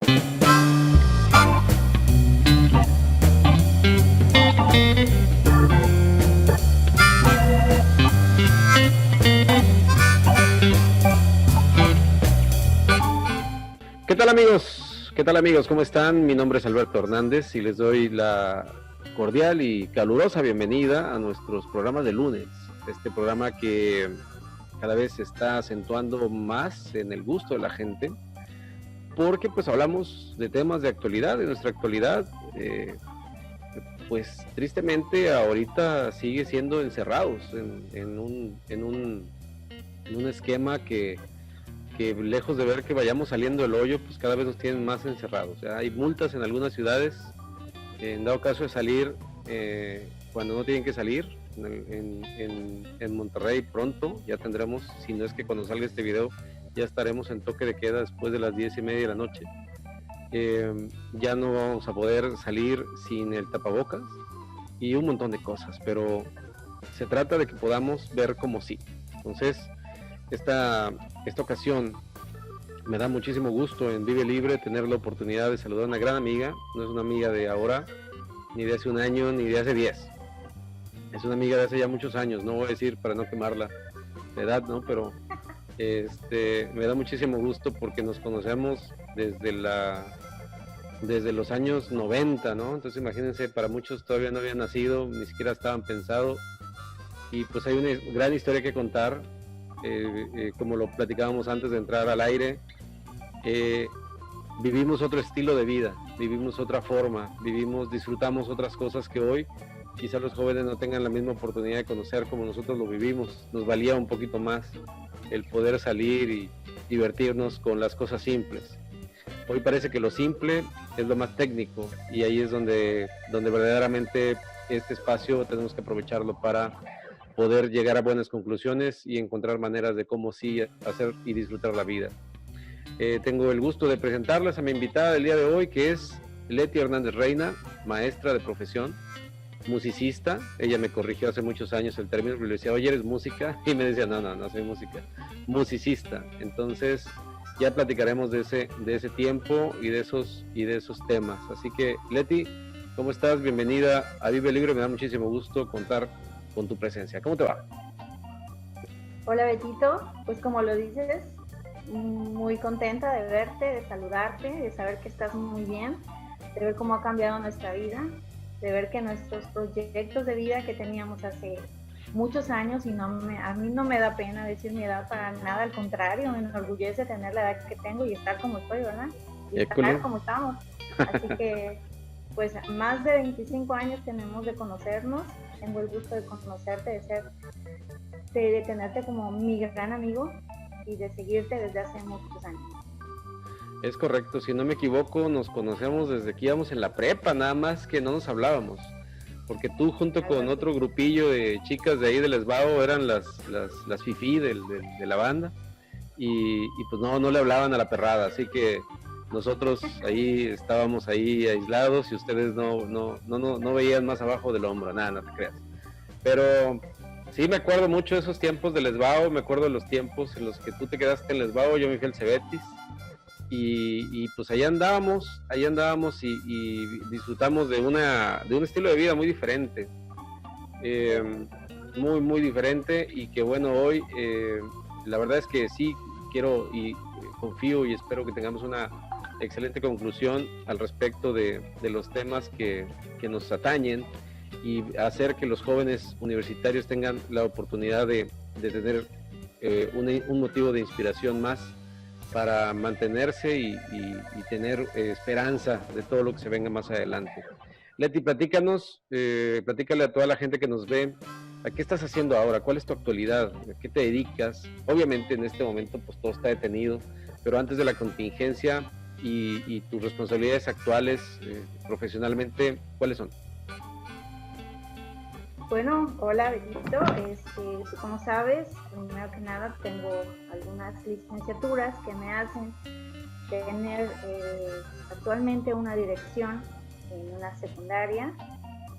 ¿Qué tal amigos? ¿Qué tal amigos? ¿Cómo están? Mi nombre es Alberto Hernández y les doy la cordial y calurosa bienvenida a nuestros programas de lunes. Este programa que cada vez se está acentuando más en el gusto de la gente, porque pues hablamos de temas de actualidad, de nuestra actualidad. Pues tristemente ahorita sigue siendo encerrados en un esquema que lejos de ver que vayamos saliendo del hoyo, pues cada vez nos tienen más encerrados. Ya hay multas en algunas ciudades, en dado caso de salir cuando no tienen que salir. En Monterrey pronto ya tendremos, si no es que cuando salga este video, ya estaremos en toque de queda después de las 10:30 de la noche. Ya no vamos a poder salir sin el tapabocas y un montón de cosas, pero se trata de que podamos ver como sí. Entonces, esta ocasión me da muchísimo gusto en Vive Libre tener la oportunidad de saludar a una gran amiga. No es una amiga de ahora, ni de hace un año, ni de hace 10. Es una amiga de hace ya muchos años. No voy a decir para no quemarla de edad, ¿no? Pero me da muchísimo gusto porque nos conocemos desde los años 90, ¿no? Entonces imagínense, para muchos todavía no habían nacido, ni siquiera estaban pensados. Y pues hay una gran historia que contar. Como lo platicábamos antes de entrar al aire, vivimos otro estilo de vida, vivimos otra forma, disfrutamos otras cosas que hoy quizás los jóvenes no tengan la misma oportunidad de conocer como nosotros lo vivimos. Nos valía un poquito más el poder salir y divertirnos con las cosas simples. Hoy parece que lo simple es lo más técnico, y ahí es donde verdaderamente este espacio tenemos que aprovecharlo para poder llegar a buenas conclusiones y encontrar maneras de cómo sí hacer y disfrutar la vida. Tengo el gusto de presentarles a mi invitada del día de hoy, que es Leti Hernández Reina, maestra de profesión, musicista. Ella me corrigió hace muchos años el término, porque le decía, oye, ¿eres música? Y me decía, no soy música, musicista. Entonces ya platicaremos de ese tiempo y de esos temas. Así que, Leti, ¿cómo estás? Bienvenida a Vive Libre. Me da muchísimo gusto contar con tu presencia. ¿Cómo te va? Hola Betito, pues como lo dices, muy contenta de verte, de saludarte, de saber que estás muy bien, de ver cómo ha cambiado nuestra vida, de ver que nuestros proyectos de vida que teníamos hace muchos años, y a mí no me da pena decir mi edad para nada, al contrario, me enorgullece tener la edad que tengo y estar como estoy, ¿verdad? Y estar como estamos. Así que, pues más de 25 años tenemos de conocernos. Tengo el gusto de conocerte, de tenerte como mi gran amigo y de seguirte desde hace muchos años. Es correcto, si no me equivoco, nos conocemos desde que íbamos en la prepa, nada más que no nos hablábamos, porque tú junto con otro grupillo de chicas de ahí del Esbao eran las fifí de la banda, y pues no le hablaban a la perrada, así que nosotros ahí estábamos ahí aislados y ustedes no veían más abajo del hombro, nada, no te creas. Pero sí me acuerdo mucho de esos tiempos del Esbao, me acuerdo de los tiempos en los que tú te quedaste en el Esbao, yo me fui al Cebetis, y pues ahí andábamos y disfrutamos de un estilo de vida muy diferente, muy diferente, y que bueno, hoy la verdad es que sí quiero y confío y espero que tengamos una excelente conclusión al respecto de los temas que nos atañen, y hacer que los jóvenes universitarios tengan la oportunidad de tener un motivo de inspiración más para mantenerse y tener esperanza de todo lo que se venga más adelante. Leti, platícale a toda la gente que nos ve, ¿a qué estás haciendo ahora? ¿Cuál es tu actualidad? ¿A qué te dedicas? Obviamente en este momento pues todo está detenido, pero antes de la contingencia y tus responsabilidades actuales profesionalmente, ¿cuáles son? Bueno, hola Benito, como sabes, primero que nada tengo algunas licenciaturas que me hacen tener actualmente una dirección en una secundaria.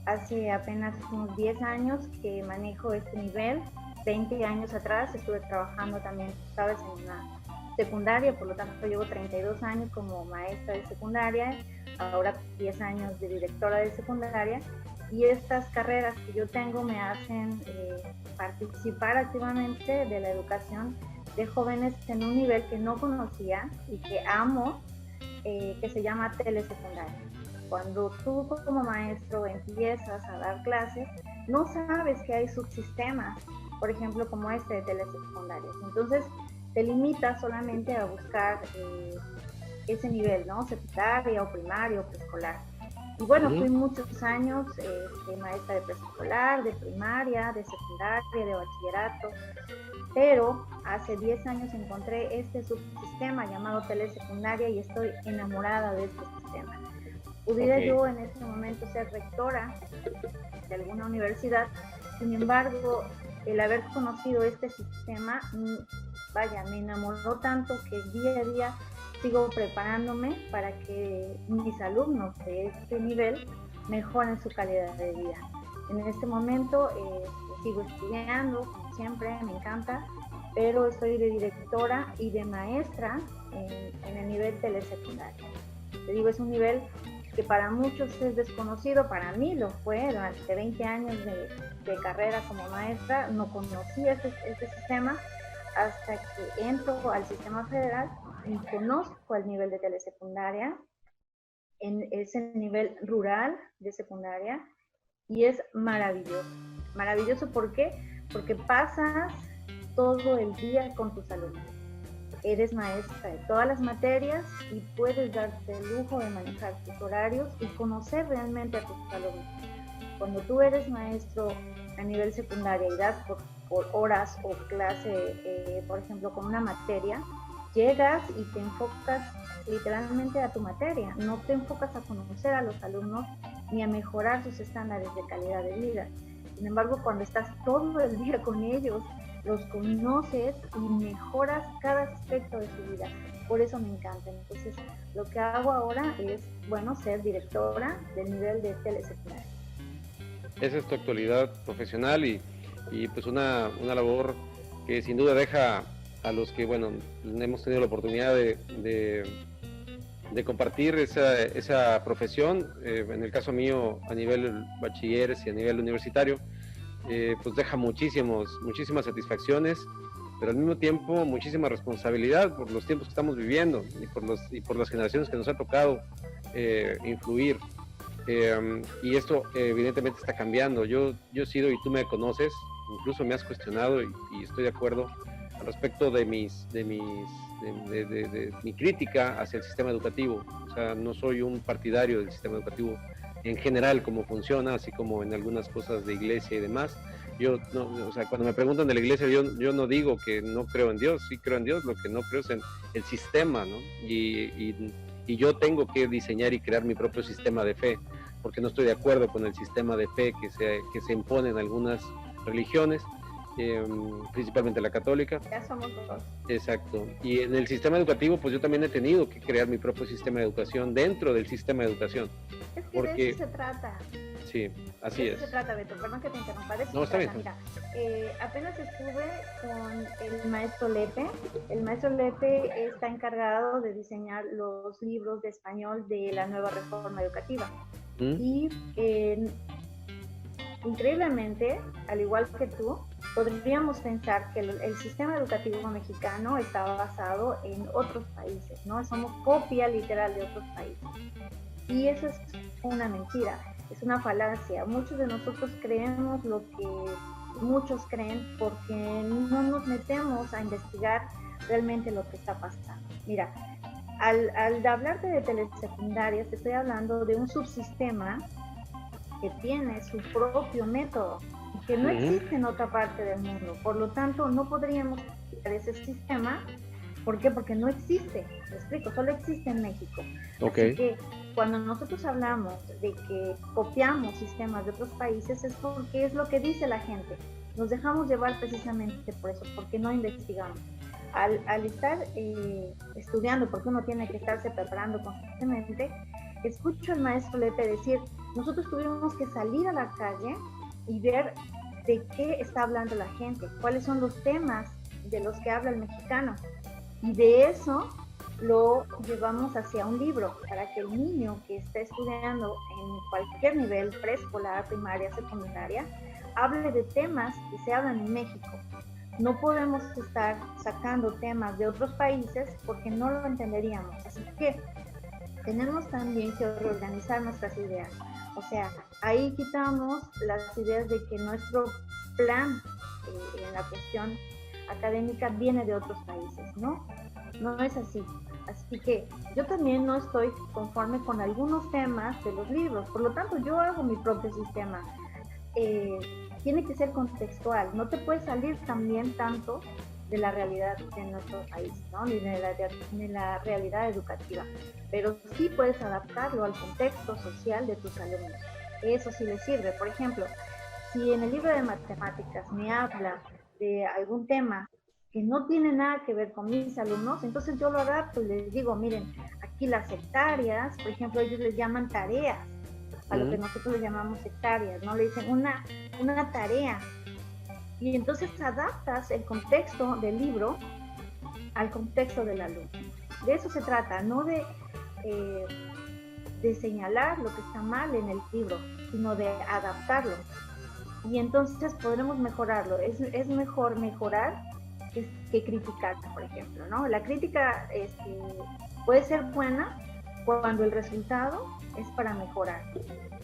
Hace apenas unos 10 años que manejo este nivel. 20 años atrás estuve trabajando también, sabes, secundaria, por lo tanto llevo 32 años como maestra de secundaria, ahora 10 años de directora de secundaria, y estas carreras que yo tengo me hacen participar activamente de la educación de jóvenes en un nivel que no conocía y que amo, que se llama telesecundaria. Cuando tú como maestro empiezas a dar clases, no sabes que hay subsistemas, por ejemplo, como este de telesecundarias. Entonces, te limitas solamente a buscar ese nivel, ¿no? Secundaria o primaria o preescolar. Y bueno, fui muchos años maestra de preescolar, de primaria, de secundaria, de bachillerato, pero hace 10 años encontré este subsistema llamado telesecundaria y estoy enamorada de este sistema. Pudiera yo en este momento ser rectora de alguna universidad, sin embargo, el haber conocido este sistema, vaya, me enamoró tanto que día a día sigo preparándome para que mis alumnos de este nivel mejoren su calidad de vida. En este momento sigo estudiando, como siempre, me encanta, pero estoy de directora y de maestra en el nivel telesecundario. Te digo, es un nivel que para muchos es desconocido, para mí lo fue. Durante 20 años de carrera como maestra no conocía este sistema hasta que entro al sistema federal y conozco el nivel de telesecundaria, es el nivel rural de secundaria, y es maravilloso. Maravilloso, ¿por qué? Porque pasas todo el día con tus alumnos. Eres maestra de todas las materias y puedes darte el lujo de manejar tus horarios y conocer realmente a tus alumnos. Cuando tú eres maestro a nivel secundaria y das por horas o clase, por ejemplo, con una materia, llegas y te enfocas literalmente a tu materia, no te enfocas a conocer a los alumnos ni a mejorar sus estándares de calidad de vida. Sin embargo, cuando estás todo el día con ellos, los conoces y mejoras cada aspecto de su vida. Por eso me encanta. Entonces, lo que hago ahora es, bueno, ser directora del nivel de telesecundaria. Esa es tu actualidad profesional y pues una labor que sin duda deja a los que, bueno, hemos tenido la oportunidad de compartir esa profesión, en el caso mío a nivel bachilleres y a nivel universitario, pues deja muchísimas satisfacciones, pero al mismo tiempo muchísima responsabilidad por los tiempos que estamos viviendo y por las generaciones que nos ha tocado influir. Y esto evidentemente está cambiando. Yo he sido, y tú me conoces, incluso me has cuestionado y estoy de acuerdo al respecto de mi crítica hacia el sistema educativo. O sea, no soy un partidario del sistema educativo en general, cómo funciona, así como en algunas cosas de iglesia y demás. Yo no, o sea, cuando me preguntan de la iglesia, yo no digo que no creo en Dios, sí creo en Dios, lo que no creo es en el sistema, ¿no? Y yo tengo que diseñar y crear mi propio sistema de fe, porque no estoy de acuerdo con el sistema de fe que se impone en algunas religiones, principalmente la católica. Ya somos dos. Exacto. Y en el sistema educativo, pues yo también he tenido que crear mi propio sistema de educación dentro del sistema de educación. Es que porque de eso se trata. Sí, así de es. eso se trata, Beto, perdón que te interrumpa. De eso no, está bien. Mira, apenas estuve con el maestro Lepe. El maestro Lepe está encargado de diseñar los libros de español de la nueva reforma educativa. Y increíblemente, al igual que tú, podríamos pensar que el sistema educativo mexicano está basado en otros países, ¿no? Somos copia literal de otros países. Y eso es una mentira, es una falacia. Muchos de nosotros creemos lo que muchos creen porque no nos metemos a investigar realmente lo que está pasando. Mira, al hablarte de telesecundarias, te estoy hablando de un subsistema que tiene su propio método y que no existe en otra parte del mundo. Por lo tanto, no podríamos explicar ese sistema. ¿Por qué? Porque no existe. Me explico, solo existe en México. Okay. Así que cuando nosotros hablamos de que copiamos sistemas de otros países es porque es lo que dice la gente. Nos dejamos llevar precisamente por eso, porque no investigamos. Al estar estudiando, porque uno tiene que estarse preparando constantemente, escucho al maestro Lepe decir, nosotros tuvimos que salir a la calle y ver de qué está hablando la gente, cuáles son los temas de los que habla el mexicano. Y de eso lo llevamos hacia un libro para que el niño que está estudiando en cualquier nivel, preescolar, primaria, secundaria, hable de temas que se hablan en México. No podemos estar sacando temas de otros países porque no lo entenderíamos. Así que tenemos también que reorganizar nuestras ideas. O sea, ahí quitamos las ideas de que nuestro plan en la cuestión académica viene de otros países, ¿no? No es así. Así que yo también no estoy conforme con algunos temas de los libros, por lo tanto yo hago mi propio sistema. Tiene que ser contextual, no te puedes salir también tanto de la realidad de nuestro país, ¿no? Ni de la realidad educativa, pero sí puedes adaptarlo al contexto social de tus alumnos. Eso sí les sirve. Por ejemplo, si en el libro de matemáticas me habla de algún tema que no tiene nada que ver con mis alumnos, entonces yo lo adapto y les digo, miren, aquí las hectáreas, por ejemplo, ellos les llaman tareas, a lo que nosotros le llamamos hectáreas, ¿no? Le dicen una tarea. Y entonces adaptas el contexto del libro al contexto del alumno. De eso se trata, no de señalar lo que está mal en el libro, sino de adaptarlo. Y entonces podremos mejorarlo. Es mejor mejorar que criticar, por ejemplo, ¿no? La crítica puede ser buena cuando el resultado es para mejorar.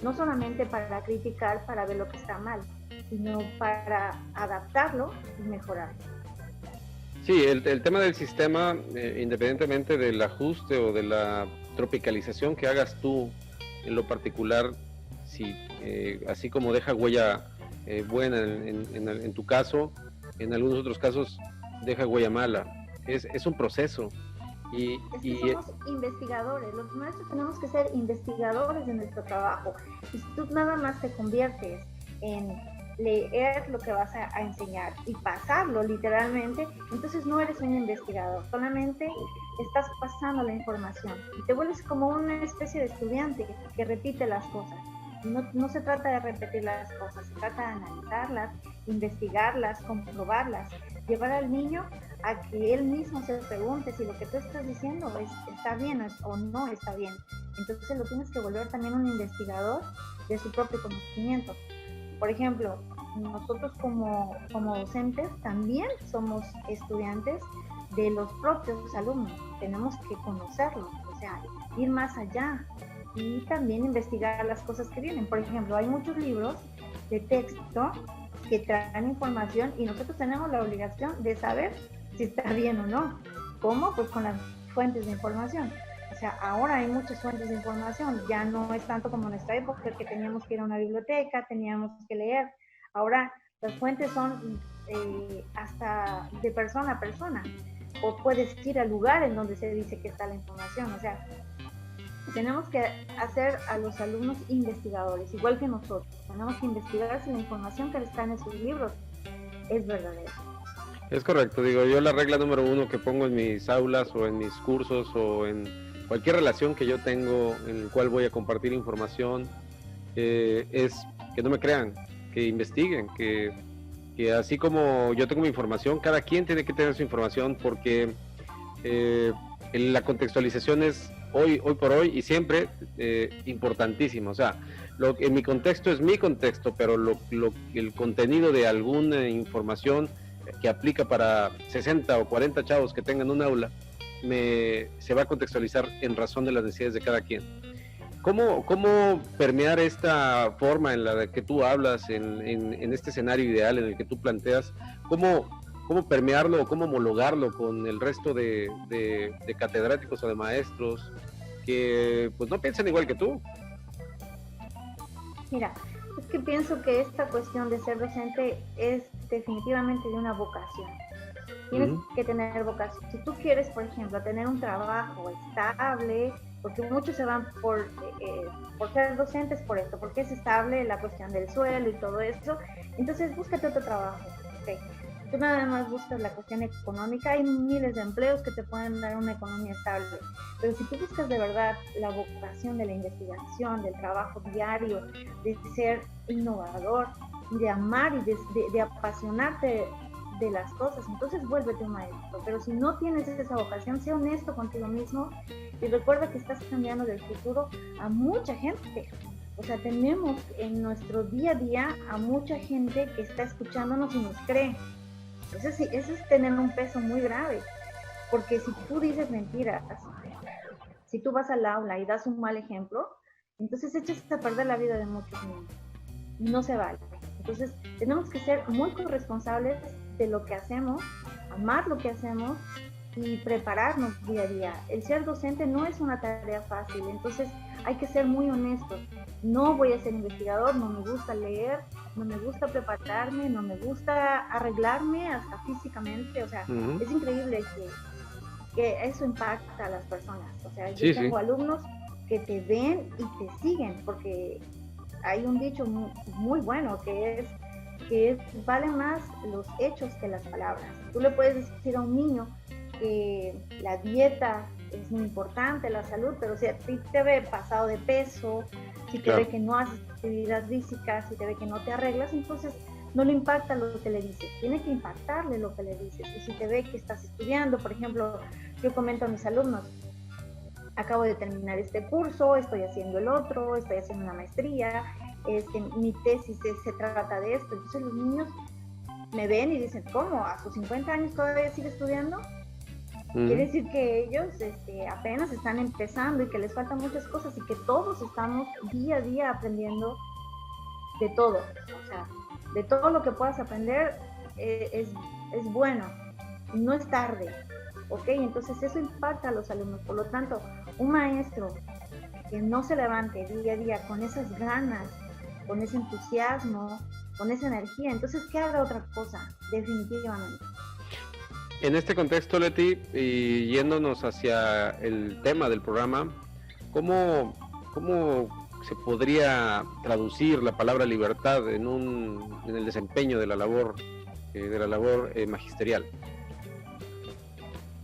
No solamente para criticar, para ver lo que está mal, sino para adaptarlo y mejorarlo. Sí, el tema del sistema, independientemente del ajuste o de la tropicalización que hagas tú en lo particular, si, así como deja huella buena en tu caso, en algunos otros casos deja huella mala. Es un proceso. Somos investigadores, los maestros tenemos que ser investigadores de nuestro trabajo. Y si tú nada más te conviertes en leer lo que vas a enseñar y pasarlo literalmente, entonces no eres un investigador, solamente estás pasando la información y te vuelves como una especie de estudiante que repite las cosas. No se trata de repetir las cosas, se trata de analizarlas, investigarlas, comprobarlas, llevar al niño a que él mismo se pregunte si lo que tú estás diciendo está bien o no está bien. Entonces lo tienes que volver también un investigador de su propio conocimiento. Por ejemplo, nosotros como docentes también somos estudiantes de los propios alumnos, tenemos que conocerlos, o sea, ir más allá y también investigar las cosas que vienen. Por ejemplo, hay muchos libros de texto que traen información y nosotros tenemos la obligación de saber si está bien o no. ¿Cómo? Pues con las fuentes de información. O sea, ahora hay muchas fuentes de información, ya no es tanto como en nuestra época que teníamos que ir a una biblioteca, teníamos que leer. Ahora las fuentes son hasta de persona a persona, o puedes ir al lugar en donde se dice que está la información. O sea, tenemos que hacer a los alumnos investigadores, igual que nosotros. Tenemos que investigar si la información que está en esos libros es verdadera. Es correcto, digo, yo la regla número 1 que pongo en mis aulas o en mis cursos o en cualquier relación que yo tengo en el cual voy a compartir información es que no me crean, que investiguen, que así como yo tengo mi información, cada quien tiene que tener su información porque la contextualización es hoy por hoy y siempre importantísimo. O sea, en mi contexto es mi contexto, pero el contenido de alguna información que aplica para 60 o 40 chavos que tengan un aula, se va a contextualizar en razón de las necesidades de cada quien. ¿Cómo permear esta forma en la que tú hablas, en este escenario ideal en el que tú planteas? ¿Cómo permearlo o cómo homologarlo con el resto de catedráticos o de maestros que pues no piensan igual que tú? Mira, es que pienso que esta cuestión de ser docente es definitivamente de una vocación. Tienes que tener vocación. Si tú quieres, por ejemplo, tener un trabajo estable, porque muchos se van por ser docentes por esto, porque es estable la cuestión del suelo y todo eso, entonces búscate otro trabajo. Okay. Tú nada más buscas la cuestión económica, hay miles de empleos que te pueden dar una economía estable, pero si tú buscas de verdad la vocación de la investigación, del trabajo diario, de ser innovador, de amar y de apasionarte de las cosas, entonces vuélvete un maestro. Pero si no tienes esa vocación, sé honesto contigo mismo y recuerda que estás cambiando del futuro a mucha gente. O sea, tenemos en nuestro día a día a mucha gente que está escuchándonos y nos cree. Eso es tener un peso muy grave, porque si tú dices mentiras, si tú vas al aula y das un mal ejemplo, entonces echas a perder la vida de muchos niños. No se vale. Entonces tenemos que ser muy corresponsables de lo que hacemos, amar lo que hacemos y prepararnos día a día. El ser docente no es una tarea fácil, entonces hay que ser muy honestos. No voy a ser investigador, no me gusta leer, no me gusta prepararme, no me gusta arreglarme hasta físicamente. O sea, es increíble que eso impacta a las personas. O sea, yo tengo alumnos que te ven y te siguen, porque hay un dicho muy bueno que valen más los hechos que las palabras. Tú le puedes decir a un niño que la dieta es muy importante, la salud, pero si a ti te ve pasado de peso, si te ve que no haces actividad física, si te ve que no te arreglas, entonces no le impacta lo que le dices, tiene que impactarle lo que le dices. Y si te ve que estás estudiando, por ejemplo, yo comento a mis alumnos, acabo de terminar este curso, estoy haciendo el otro, estoy haciendo una maestría, mi tesis se trata de esto. Entonces los niños me ven y dicen, ¿cómo? ¿A sus 50 años todavía sigue estudiando? Quiere decir que ellos apenas están empezando y que les faltan muchas cosas y que todos estamos día a día aprendiendo de todo. O sea, de todo lo que puedas aprender es bueno, no es tarde. ¿Ok? Entonces eso impacta a los alumnos. Por lo tanto, un maestro que no se levante día a día con esas ganas, con ese entusiasmo, con esa energía, entonces que haga otra cosa, definitivamente. En este contexto, Leti, y yéndonos hacia el tema del programa, ¿cómo se podría traducir la palabra libertad en el desempeño de la labor magisterial?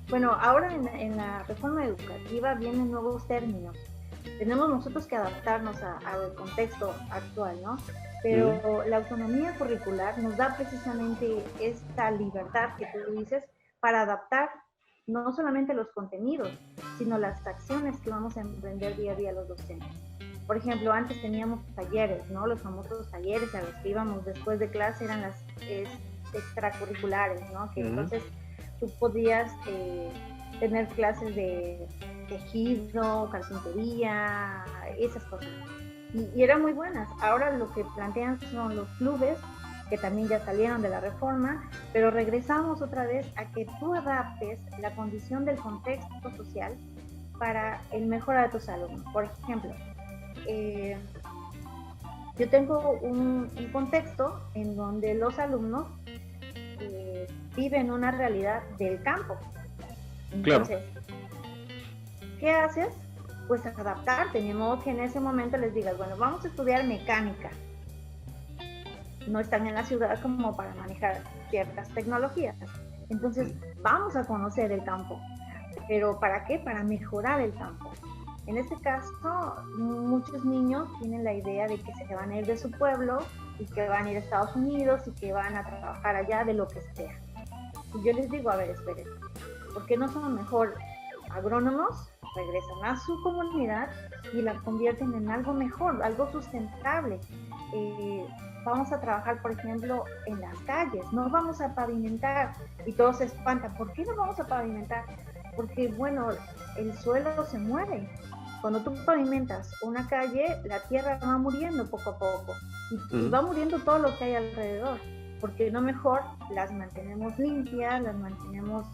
Bueno, ahora en la reforma educativa vienen nuevos términos. Tenemos nosotros que adaptarnos al contexto actual, ¿no? Pero la autonomía curricular nos da precisamente esta libertad que tú dices para adaptar no solamente los contenidos, sino las acciones que vamos a emprender día a día los docentes. Por ejemplo, antes teníamos talleres, ¿no? Los famosos talleres a los que íbamos después de clase eran las extracurriculares, ¿no? Que entonces tú podías tener clases de tejido, carpintería, esas cosas. Y eran muy buenas. Ahora lo que plantean son los clubes, que también ya salieron de la reforma, pero regresamos otra vez a que tú adaptes la condición del contexto social para el mejora de tus alumnos. Por ejemplo, yo tengo un contexto en donde los alumnos viven una realidad del campo. Entonces, ¿qué haces? Pues adaptarte, de modo que en ese momento les digas, bueno, vamos a estudiar mecánica. No están en la ciudad como para manejar ciertas tecnologías. Entonces, vamos a conocer el campo. ¿Pero para qué? Para mejorar el campo. En este caso, muchos niños tienen la idea de que se van a ir de su pueblo y que van a ir a Estados Unidos y que van a trabajar allá de lo que sea. Y yo les digo, a ver, esperen, ¿por qué no son mejor agrónomos? Regresan a su comunidad y la convierten en algo mejor, algo sustentable. Vamos a trabajar, por ejemplo, en las calles, no vamos a pavimentar, y todos se espantan, ¿por qué no vamos a pavimentar? Porque, bueno, el suelo se mueve. Cuando tú pavimentas una calle, la tierra va muriendo poco a poco, y va muriendo todo lo que hay alrededor, porque no mejor las mantenemos limpias, las mantenemos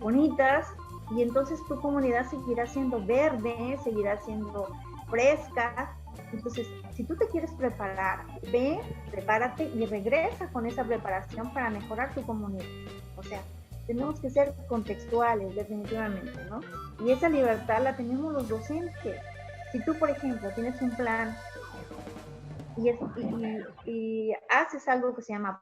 bonitas, y entonces tu comunidad seguirá siendo verde, seguirá siendo fresca. Entonces, si tú te quieres preparar, ve, prepárate y regresa con esa preparación para mejorar tu comunidad. O sea, tenemos que ser contextuales, definitivamente, ¿no? Y esa libertad la tenemos los docentes. Si tú, por ejemplo, tienes un plan y haces algo que se llama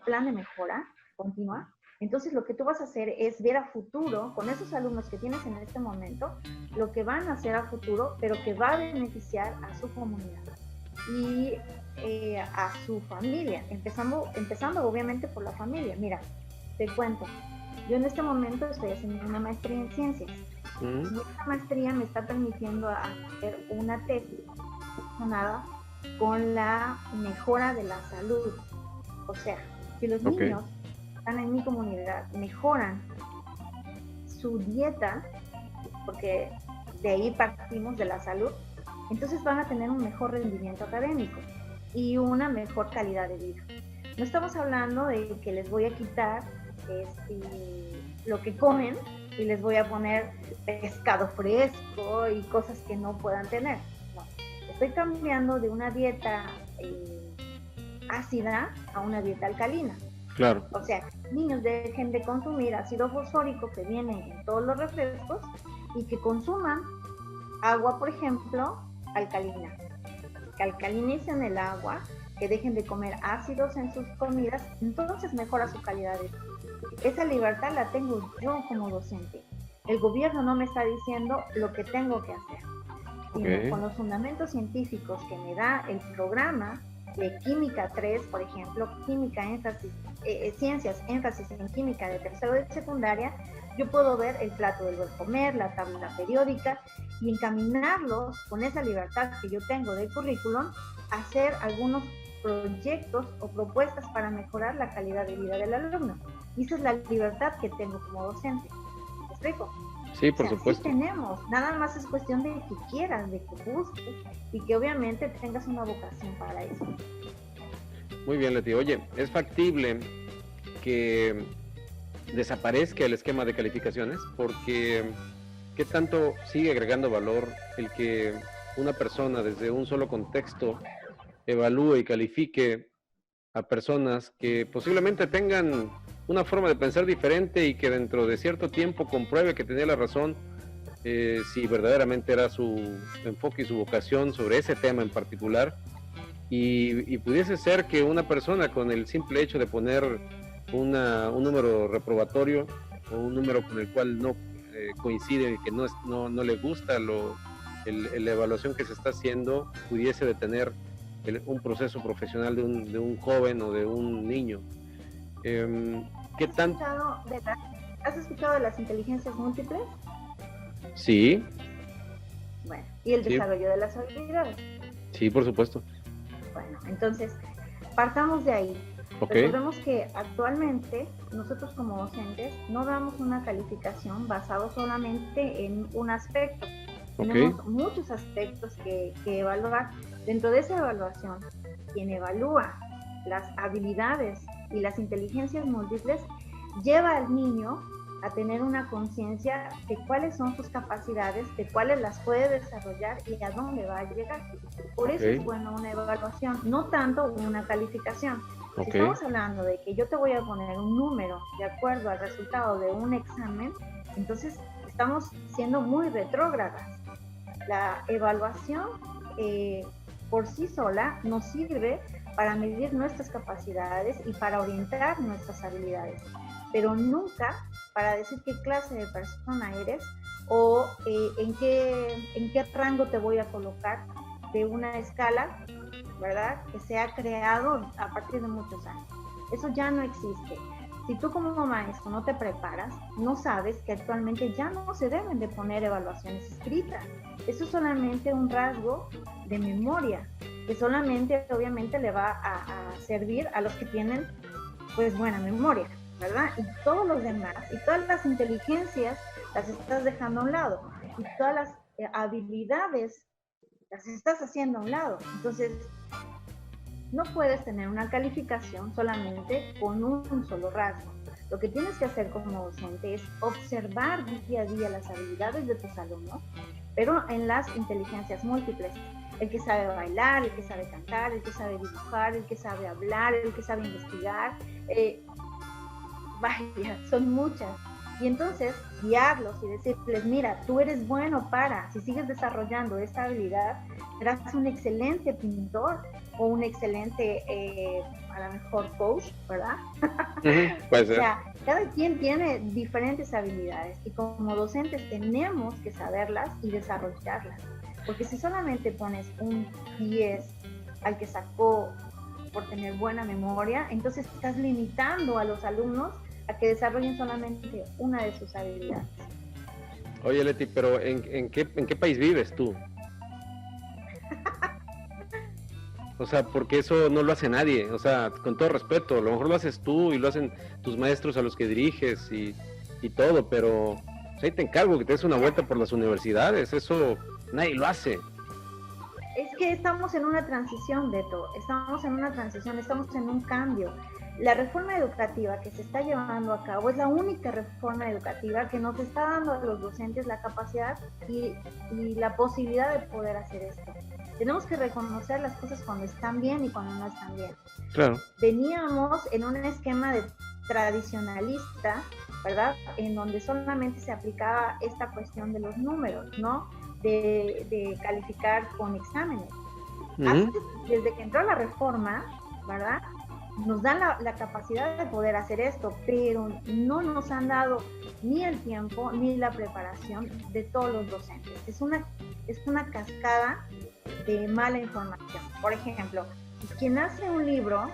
plan de mejora continua, entonces lo que tú vas a hacer es ver a futuro, con esos alumnos que tienes en este momento, lo que van a hacer a futuro, pero que va a beneficiar a su comunidad. y a su familia, empezando obviamente por la familia. Mira, te cuento, yo en este momento estoy haciendo una maestría en ciencias y esta maestría me está permitiendo hacer una tesis relacionada con la mejora de la salud. O sea, si los niños que están en mi comunidad mejoran su dieta, porque de ahí partimos de la salud, entonces van a tener un mejor rendimiento académico y una mejor calidad de vida. No estamos hablando de que les voy a quitar lo que comen y les voy a poner pescado fresco y cosas que no puedan tener. No, estoy cambiando de una dieta ácida a una dieta alcalina. Claro. O sea, niños dejen de consumir ácido fosfórico que viene en todos los refrescos y que consuman agua, por ejemplo, alcalina. Que alcalinicen el agua, que dejen de comer ácidos en sus comidas, entonces mejora su calidad de vida. Esa libertad la tengo yo como docente. El gobierno no me está diciendo lo que tengo que hacer, sino con los fundamentos científicos que me da el programa de Química 3, por ejemplo, Química énfasis, Ciencias énfasis en Química de tercero de secundaria, yo puedo ver el plato del buen comer, la tabla periódica y encaminarlos con esa libertad que yo tengo del currículum a hacer algunos proyectos o propuestas para mejorar la calidad de vida del alumno. Y esa es la libertad que tengo como docente. ¿Me explico? Sí, por supuesto. Sí tenemos, nada más es cuestión de que quieras, de que busques y que obviamente tengas una vocación para eso. Muy bien, Leti. Oye, ¿es factible que desaparezca el esquema de calificaciones? Porque ¿qué tanto sigue agregando valor el que una persona desde un solo contexto evalúe y califique a personas que posiblemente tengan una forma de pensar diferente y que dentro de cierto tiempo compruebe que tenía la razón, si verdaderamente era su enfoque y su vocación sobre ese tema en particular, y pudiese ser que una persona con el simple hecho de poner un número reprobatorio o un número con el cual no coincide y que no le gusta la evaluación que se está haciendo, pudiese detener un proceso profesional de un joven o de un niño. ¿Qué tanto? ¿Has escuchado de las inteligencias múltiples? Sí. Bueno, y el desarrollo de las habilidades. Sí, por supuesto. Bueno, entonces, partamos de ahí. Recordemos que actualmente nosotros como docentes no damos una calificación basado solamente en un aspecto. Tenemos muchos aspectos que evaluar. Dentro de esa evaluación, quien evalúa las habilidades y las inteligencias múltiples lleva al niño a tener una conciencia de cuáles son sus capacidades, de cuáles las puede desarrollar y a dónde va a llegar. Por eso es bueno una evaluación, no tanto una calificación. Si estamos hablando de que yo te voy a poner un número de acuerdo al resultado de un examen, entonces estamos siendo muy retrógradas. La evaluación por sí sola nos sirve para medir nuestras capacidades y para orientar nuestras habilidades, pero nunca para decir qué clase de persona eres o en qué rango te voy a colocar de una escala, ¿verdad?, que se ha creado a partir de muchos años. Eso ya no existe. Si tú como maestro no te preparas, no sabes que actualmente ya no se deben de poner evaluaciones escritas. Eso es solamente un rasgo de memoria, que solamente obviamente le va a servir a los que tienen pues buena memoria, ¿verdad? Y todos los demás, y todas las inteligencias las estás dejando a un lado, y todas las habilidades las estás haciendo a un lado. Entonces, no puedes tener una calificación solamente con un solo rasgo. Lo que tienes que hacer como docente es observar día a día las habilidades de tus alumnos, pero en las inteligencias múltiples. El que sabe bailar, el que sabe cantar, el que sabe dibujar, el que sabe hablar, el que sabe investigar. Vaya, son muchas. Y entonces guiarlos y decirles, mira, tú eres bueno para, si sigues desarrollando esta habilidad, serás un excelente pintor o un excelente, a lo mejor, coach, ¿verdad? Puede ser. O sea, cada quien tiene diferentes habilidades y como docentes tenemos que saberlas y desarrollarlas. Porque si solamente pones un 10 al que sacó por tener buena memoria, entonces estás limitando a los alumnos a que desarrollen solamente una de sus habilidades. Oye, Leti, pero ¿en qué país vives tú? O sea, porque eso no lo hace nadie, o sea, con todo respeto, a lo mejor lo haces tú y lo hacen tus maestros a los que diriges y todo, pero pues ahí te encargo que te des una vuelta por las universidades, eso nadie lo hace. Es que estamos en una transición, Beto, estamos en una transición, estamos en un cambio. La reforma educativa que se está llevando a cabo es la única reforma educativa que nos está dando a los docentes la capacidad y la posibilidad de poder hacer esto. Tenemos que reconocer las cosas cuando están bien y cuando no están bien. Claro. Veníamos en un esquema tradicionalista, ¿verdad? En donde solamente se aplicaba esta cuestión de los números, ¿no? De calificar con exámenes. Desde que entró la reforma, ¿verdad? Nos dan la capacidad de poder hacer esto, pero no nos han dado ni el tiempo ni la preparación de todos los docentes. Es una cascada de mala información. Por ejemplo, quien hace un libro,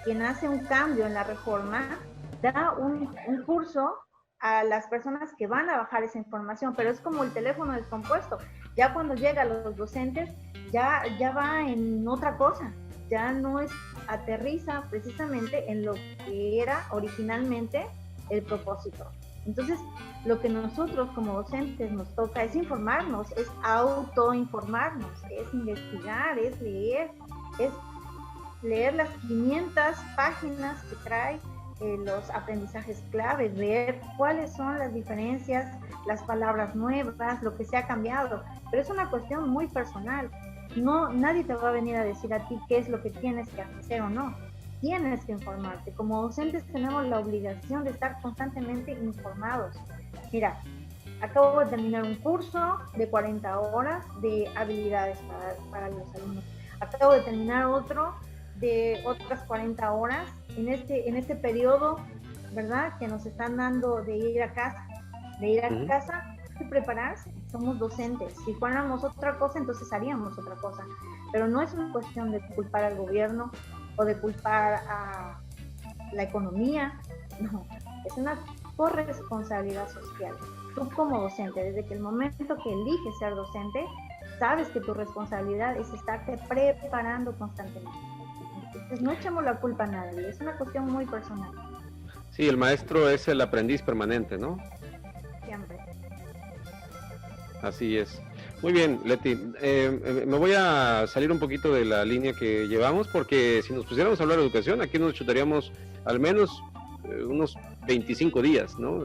quien hace un cambio en la reforma, da un curso a las personas que van a bajar esa información, pero es como el teléfono descompuesto. Ya cuando llega a los docentes, ya va en otra cosa, ya no aterriza precisamente en lo que era originalmente el propósito. Entonces, lo que nosotros como docentes nos toca es informarnos, es autoinformarnos, es investigar, es leer las 500 páginas que trae los aprendizajes claves, ver cuáles son las diferencias, las palabras nuevas, lo que se ha cambiado, pero es una cuestión muy personal. Nadie te va a venir a decir a ti qué es lo que tienes que hacer o no. Tienes que informarte. Como docentes tenemos la obligación de estar constantemente informados. Mira, acabo de terminar un curso de 40 horas de habilidades para los alumnos. Acabo de terminar otro de otras 40 horas en este periodo, ¿verdad? Que nos están dando de ir a casa. Hay que prepararse. Somos docentes. Si fuéramos otra cosa, entonces haríamos otra cosa. Pero no es una cuestión de culpar al gobierno o de culpar a la economía. No, es una corresponsabilidad social. Tú como docente, desde que el momento que eliges ser docente, sabes que tu responsabilidad es estarte preparando constantemente. Entonces no echamos la culpa a nadie, es una cuestión muy personal. Sí, el maestro es el aprendiz permanente, ¿no? Siempre. Así es. Muy bien, Leti. Me voy a salir un poquito de la línea que llevamos, porque si nos pusiéramos a hablar de educación, aquí nos chutaríamos al menos unos 25 días, ¿no?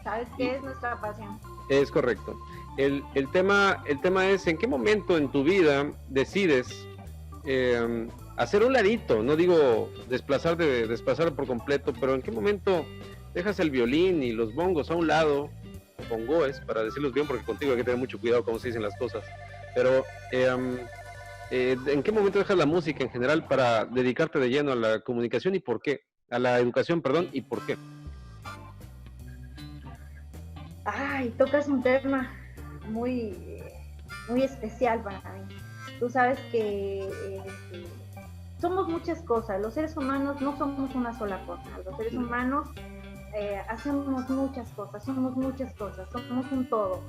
¿Sabes qué es nuestra pasión? Es correcto. El tema es en qué momento en tu vida decides hacer un ladito, no digo desplazar por completo, pero en qué momento dejas el violín y los bongos a un lado, o bongoes, para decirlos bien, porque contigo hay que tener mucho cuidado cómo se dicen las cosas, pero ¿en qué momento dejas la música en general para dedicarte de lleno a la comunicación y por qué? A la educación, perdón, ¿y por qué? Ay, tocas un tema muy, muy especial para mí. Tú sabes que somos muchas cosas. Los seres humanos no somos una sola cosa. Los seres humanos hacemos muchas cosas, somos un todo.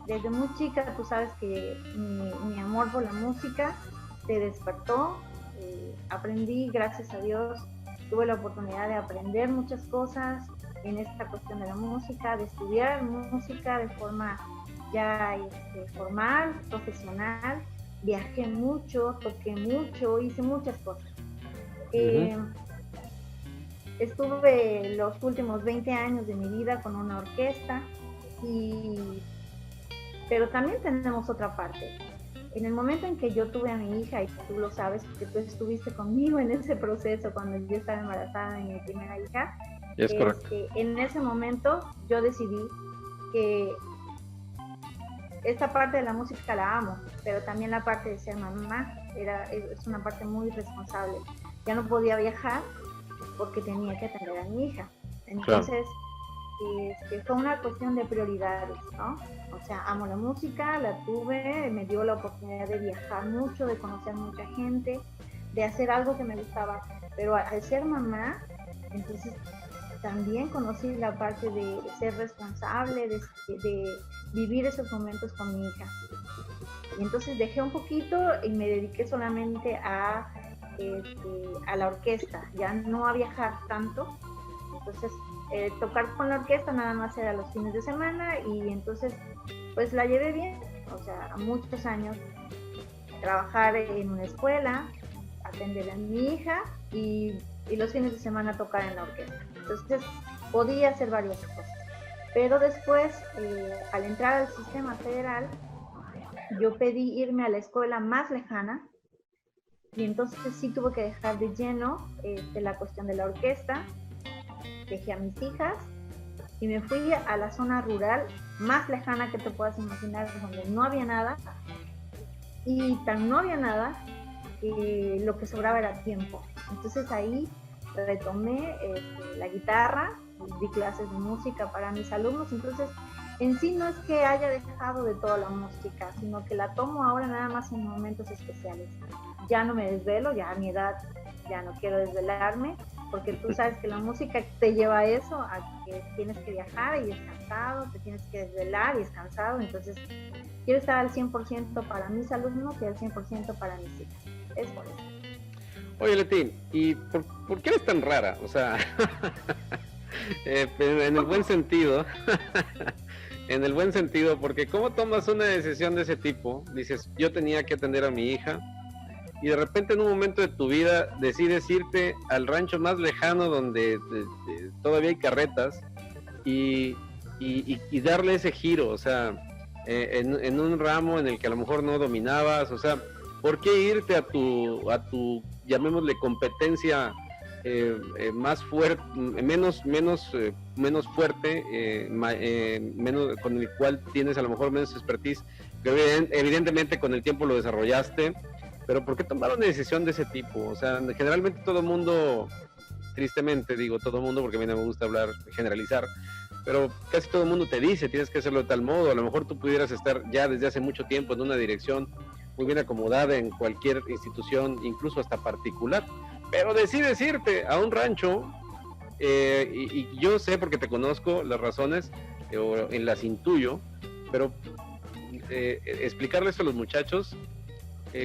Desde muy chica, tú sabes que mi amor por la música se despertó. Aprendí, gracias a Dios, tuve la oportunidad de aprender muchas cosas en esta cuestión de la música, de estudiar música de forma ya formal, profesional. Viajé mucho, toqué mucho, hice muchas cosas. Estuve los últimos 20 años de mi vida con una orquesta, pero también tenemos otra parte. En el momento en que yo tuve a mi hija, y tú lo sabes porque tú estuviste conmigo en ese proceso cuando yo estaba embarazada de mi primera hija, es correcto. En ese momento yo decidí que esta parte de la música la amo, pero también la parte de ser mamá es una parte muy responsable. Ya no podía viajar porque tenía que atender a mi hija. Entonces, fue una cuestión de prioridades, ¿no? O sea, amo la música, la tuve, me dio la oportunidad de viajar mucho, de conocer mucha gente, de hacer algo que me gustaba, pero al ser mamá, entonces también conocí la parte de ser responsable, de vivir esos momentos con mi hija. Y entonces dejé un poquito y me dediqué solamente a la orquesta, ya no a viajar tanto. Entonces tocar con la orquesta nada más era los fines de semana, y entonces pues la llevé bien, o sea, muchos años, trabajar en una escuela, atender a mi hija y los fines de semana tocar en la orquesta. Entonces podía hacer varias cosas. Pero después, al entrar al sistema federal, yo pedí irme a la escuela más lejana, y entonces sí tuve que dejar de lleno la cuestión de la orquesta. Dejé a mis hijas y me fui a la zona rural más lejana que te puedas imaginar, donde no había nada, y tan no había nada que lo que sobraba era tiempo. Entonces ahí retomé la guitarra, di clases de música para mis alumnos. Entonces en sí no es que haya dejado de toda la música, sino que la tomo ahora nada más en momentos especiales. Ya no me desvelo, ya a mi edad ya no quiero desvelarme, porque tú sabes que la música te lleva a eso, a que tienes que viajar y es cansado, te tienes que desvelar y es cansado. Entonces quiero estar al 100% para mis alumnos y al 100% para mis hijas. Es por eso. Oye, Leti, ¿y por qué eres tan rara? O sea, en el buen sentido, en el buen sentido, porque ¿cómo tomas una decisión de ese tipo? Dices, yo tenía que atender a mi hija, y de repente en un momento de tu vida decides irte al rancho más lejano donde todavía hay carretas, y darle ese giro, o sea, en un ramo en el que a lo mejor no dominabas. O sea, ¿por qué irte a tu llamémosle competencia más fuerte, menos fuerte, menos, con el cual tienes a lo mejor menos expertise, que evidentemente con el tiempo lo desarrollaste? Pero ¿por qué tomar una decisión de ese tipo? O sea, generalmente todo el mundo, tristemente digo todo el mundo porque a mí no me gusta generalizar, pero casi todo el mundo te dice, tienes que hacerlo de tal modo. A lo mejor tú pudieras estar ya desde hace mucho tiempo en una dirección muy bien acomodada en cualquier institución, incluso hasta particular, pero decides irte a un rancho, y yo sé, porque te conozco, las razones, o las intuyo, pero explicarles a los muchachos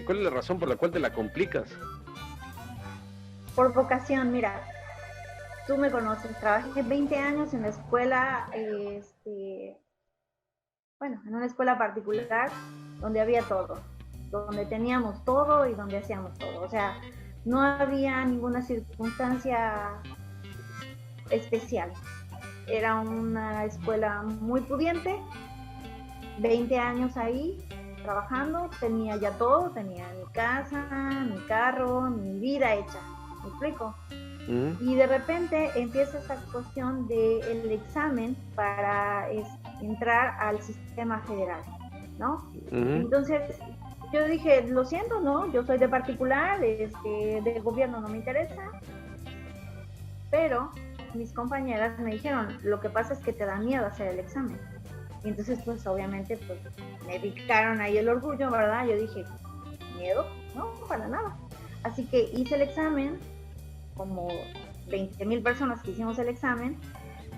cuál es la razón por la cual te la complicas. Por vocación, mira, tú me conoces, trabajé 20 años en la escuela, bueno, en una escuela particular donde había todo, donde teníamos todo y donde hacíamos todo. O sea, no había ninguna circunstancia especial. Era una escuela muy pudiente, 20 años ahí trabajando, tenía ya todo, tenía mi casa, mi carro, mi vida hecha. ¿Me explico? Y de repente empieza esta cuestión del examen para entrar al sistema federal, ¿no? Entonces yo dije, lo siento, ¿no? Yo soy de particular, del gobierno no me interesa, pero mis compañeras me dijeron, lo que pasa es que te da miedo hacer el examen. Y entonces, pues obviamente, pues me picaron ahí el orgullo, ¿verdad? Yo dije, ¿miedo? No, para nada. Así que hice el examen, como 20,000 personas que hicimos el examen,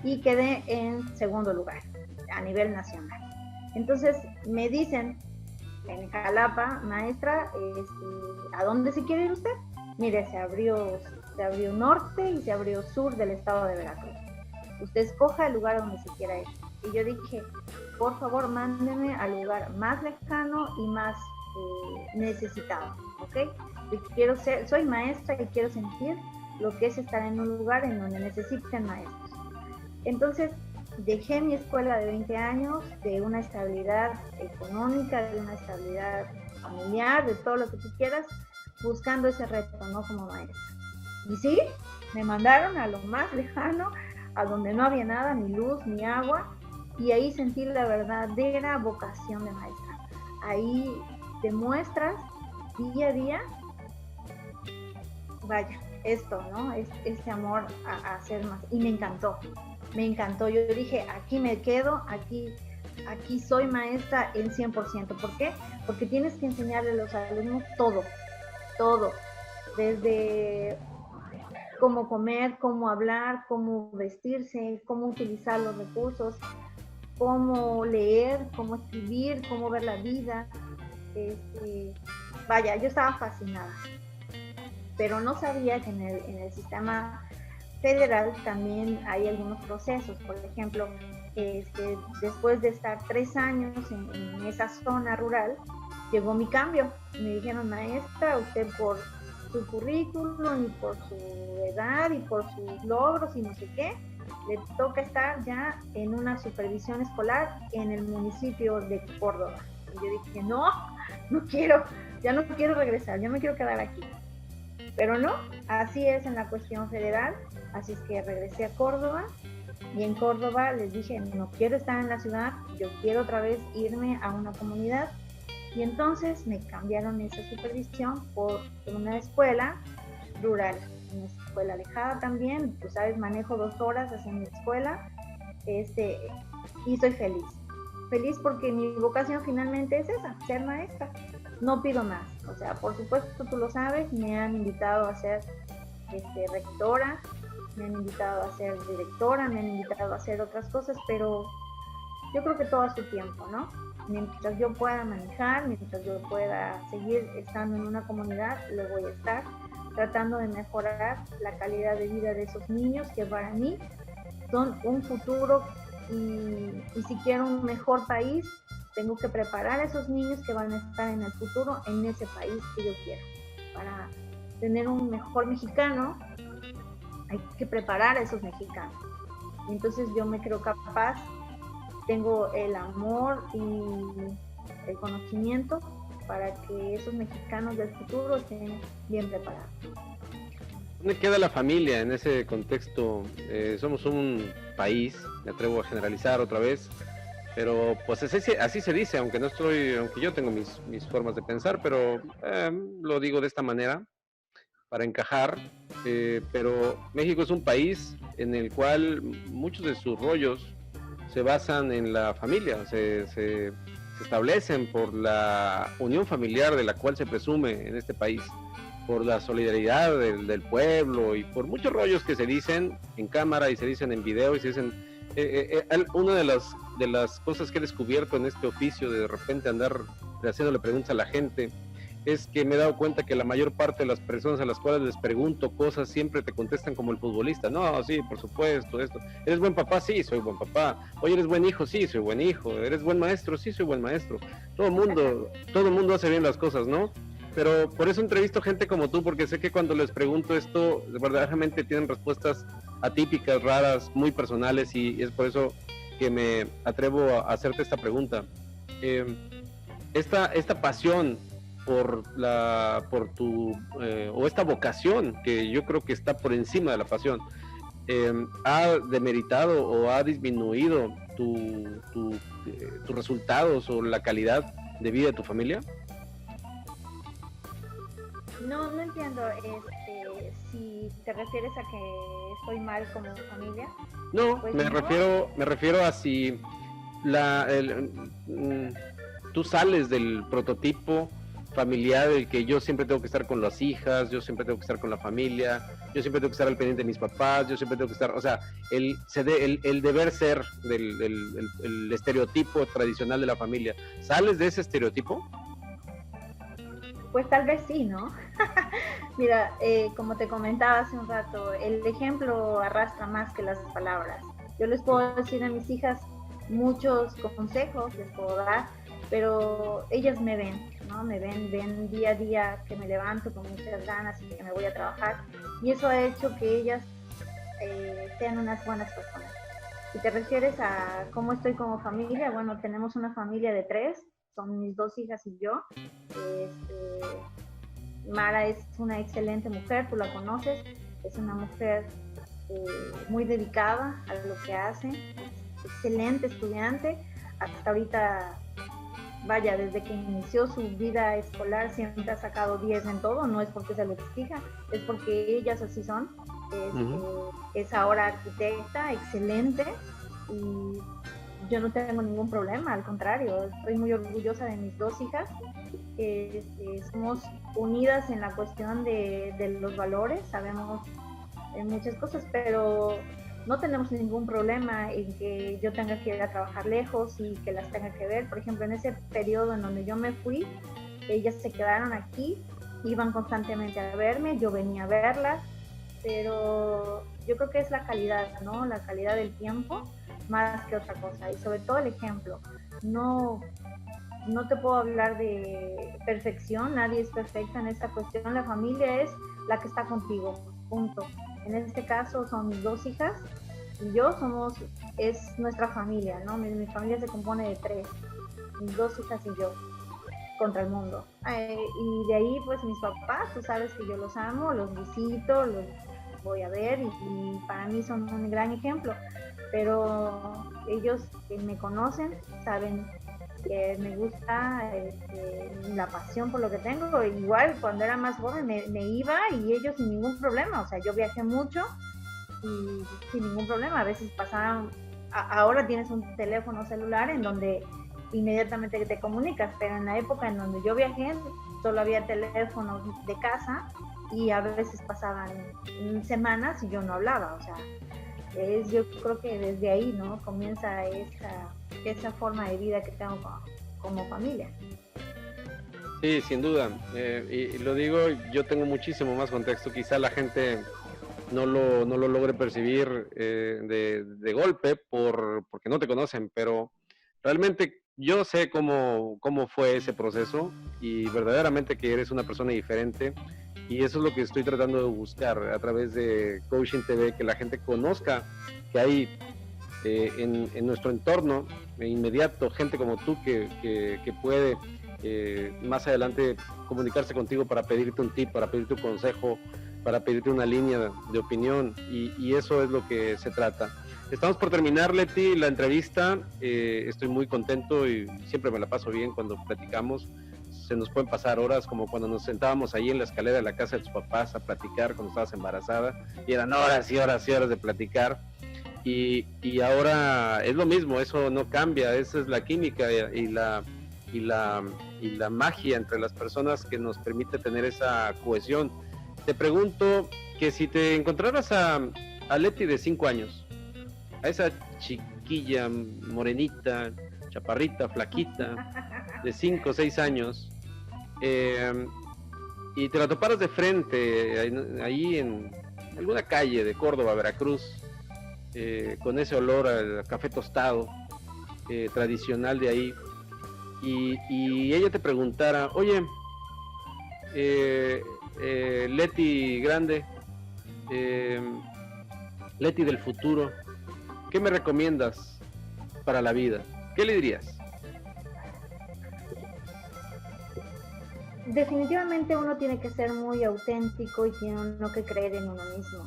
y quedé en segundo lugar a nivel nacional. Entonces me dicen en Jalapa, maestra, ¿a dónde se quiere ir usted? Mire, se abrió norte y se abrió sur del estado de Veracruz. Usted escoja el lugar donde se quiera ir. Y yo dije, por favor, mándeme al lugar más lejano y más necesitado, ¿ok? Soy maestra y quiero sentir lo que es estar en un lugar en donde necesiten maestros. Entonces, dejé mi escuela de 20 años, de una estabilidad económica, de una estabilidad familiar, de todo lo que tú quieras, buscando ese reto, ¿no? Como maestra. Y sí, me mandaron a lo más lejano, a donde no había nada, ni luz, ni agua, y ahí sentí la verdadera vocación de maestra. Ahí demuestras día a día, vaya, esto, ¿no? Este amor a hacer más, y me encantó. me encantó. Yo dije, aquí me quedo, aquí soy maestra en 100%. ¿Por qué? Porque tienes que enseñarle a los alumnos todo, todo, desde cómo comer, cómo hablar, cómo vestirse, cómo utilizar los recursos, cómo leer, cómo escribir, cómo ver la vida. Vaya, yo estaba fascinada, pero no sabía que en el sistema federal también hay algunos procesos. Por ejemplo, después de estar 3 años en esa zona rural, llegó mi cambio. Me dijeron, maestra, usted por su currículum y por su edad y por sus logros y no sé qué, le toca estar ya en una supervisión escolar en el municipio de Córdoba. Y yo dije, no quiero, ya no quiero regresar, ya me quiero quedar aquí. Pero no, así es en la cuestión federal, así es que regresé a Córdoba, y en Córdoba les dije, no quiero estar en la ciudad, yo quiero otra vez irme a una comunidad, y entonces me cambiaron esa supervisión por una escuela rural, una escuela alejada también. Tú sabes, manejo 2 horas hacia mi escuela, y soy feliz. Feliz porque mi vocación finalmente es esa, ser maestra. No pido más. O sea, por supuesto, tú lo sabes, me han invitado a ser rectora, me han invitado a ser directora, me han invitado a hacer otras cosas, pero yo creo que todo a su tiempo, ¿no? Mientras yo pueda manejar, mientras yo pueda seguir estando en una comunidad, lo voy a estar tratando de mejorar la calidad de vida de esos niños que para mí son un futuro, y si quiero un mejor país, tengo que preparar a esos niños que van a estar en el futuro en ese país que yo quiero. Para tener un mejor mexicano, hay que preparar a esos mexicanos. Entonces yo me creo capaz, tengo el amor y el conocimiento para que esos mexicanos del futuro estén bien preparados. ¿Dónde queda la familia en ese contexto? Somos un país, me atrevo a generalizar otra vez, pero pues así se dice, aunque yo tengo mis formas de pensar, pero lo digo de esta manera para encajar. Pero México es un país en el cual muchos de sus rollos se basan en la familia, se establecen por la unión familiar de la cual se presume en este país, por la solidaridad del pueblo y por muchos rollos que se dicen en cámara y se dicen en video y se dicen. Una de las cosas que he descubierto en este oficio de repente andar haciéndole preguntas a la gente es que me he dado cuenta que la mayor parte de las personas a las cuales les pregunto cosas siempre te contestan como el futbolista. No, sí, por supuesto, esto. ¿Eres buen papá? Sí, soy buen papá. Oye, ¿eres buen hijo? Sí, soy buen hijo. ¿Eres buen maestro? Sí, soy buen maestro. Todo el mundo hace bien las cosas, ¿no? Pero por eso entrevisto gente como tú, porque sé que cuando les pregunto esto, verdaderamente tienen respuestas atípicas, raras, muy personales, y es por eso que me atrevo a hacerte esta pregunta. Esta pasión por tu o esta vocación que yo creo que está por encima de la pasión, ¿ha demeritado o ha disminuido tus resultados o la calidad de vida de tu familia? No entiendo, si te refieres a que estoy mal como familia. No, pues me refiero a si tú sales del prototipo familiar del que yo siempre tengo que estar con las hijas, yo siempre tengo que estar con la familia, yo siempre tengo que estar al pendiente de mis papás, yo siempre tengo que estar, o sea, el deber ser del estereotipo tradicional de la familia. ¿Sales de ese estereotipo? Pues tal vez sí, ¿no? Mira, como te comentaba hace un rato, el ejemplo arrastra más que las palabras. Yo les puedo decir a mis hijas muchos consejos, les puedo dar, pero ellas me ven, ¿no? Me ven día a día que me levanto con muchas ganas y que me voy a trabajar, y eso ha hecho que ellas sean unas buenas personas. Si te refieres a cómo estoy como familia, bueno, tenemos una familia de 3, son mis 2 hijas y yo. Mara es una excelente mujer, tú la conoces, es una mujer muy dedicada a lo que hace, es excelente estudiante, hasta ahorita, vaya, desde que inició su vida escolar siempre ha sacado 10 en todo, no es porque se lo exija, es porque ellas así son. Es ahora arquitecta, excelente, y yo no tengo ningún problema, al contrario, estoy muy orgullosa de mis dos hijas. Somos unidas en la cuestión de los valores, sabemos muchas cosas, pero no tenemos ningún problema en que yo tenga que ir a trabajar lejos y que las tenga que ver. Por ejemplo, en ese periodo en donde yo me fui, ellas se quedaron aquí, iban constantemente a verme, yo venía a verlas, pero yo creo que es la calidad, ¿no? La calidad del tiempo más que otra cosa, y sobre todo el ejemplo. No te puedo hablar de perfección, nadie es perfecta en esta cuestión, la familia es la que está contigo, punto. En este caso son mis dos hijas y yo es nuestra familia, ¿no? Mi familia se compone de 3, mis dos hijas y yo, contra el mundo. Y de ahí, pues mis papás, tú sabes que yo los amo, los visito, los voy a ver y para mí son un gran ejemplo, pero ellos que me conocen saben que me gusta la pasión por lo que tengo. Igual cuando era más joven me iba y ellos sin ningún problema, o sea, yo viajé mucho y sin ningún problema, a veces pasaban, ahora tienes un teléfono celular en donde inmediatamente te comunicas, pero en la época en donde yo viajé solo había teléfonos de casa y a veces pasaban semanas y yo no hablaba, o sea, yo creo que desde ahí, ¿no? Comienza esa forma de vida que tengo como familia. Sí, sin duda. Y lo digo, yo tengo muchísimo más contexto. Quizá la gente no lo logre percibir de golpe porque no te conocen, pero realmente yo sé cómo fue ese proceso y verdaderamente que eres una persona diferente. Y eso es lo que estoy tratando de buscar a través de Coaching TV, que la gente conozca que hay en nuestro entorno inmediato gente como tú que puede más adelante comunicarse contigo para pedirte un tip, para pedirte un consejo, para pedirte una línea de opinión, y eso es lo que se trata. Estamos por terminar, Leti, la entrevista. Estoy muy contento y siempre me la paso bien cuando platicamos. Se nos pueden pasar horas, como cuando nos sentábamos ahí en la escalera de la casa de tus papás a platicar cuando estabas embarazada, y eran horas y horas y horas de platicar. Y ahora es lo mismo, eso no cambia, esa es la química y la magia entre las personas que nos permite tener esa cohesión. Te pregunto que si te encontraras a Leti de 5 años, a esa chiquilla morenita, chaparrita, flaquita, de 5 o 6 años, y te la toparas de frente ahí en alguna calle de Córdoba, Veracruz, con ese olor al café tostado tradicional de ahí, y ella te preguntara, oye, Leti grande, Leti del futuro, ¿qué me recomiendas para la vida? ¿Qué le dirías? Definitivamente uno tiene que ser muy auténtico y tiene uno que creer en uno mismo.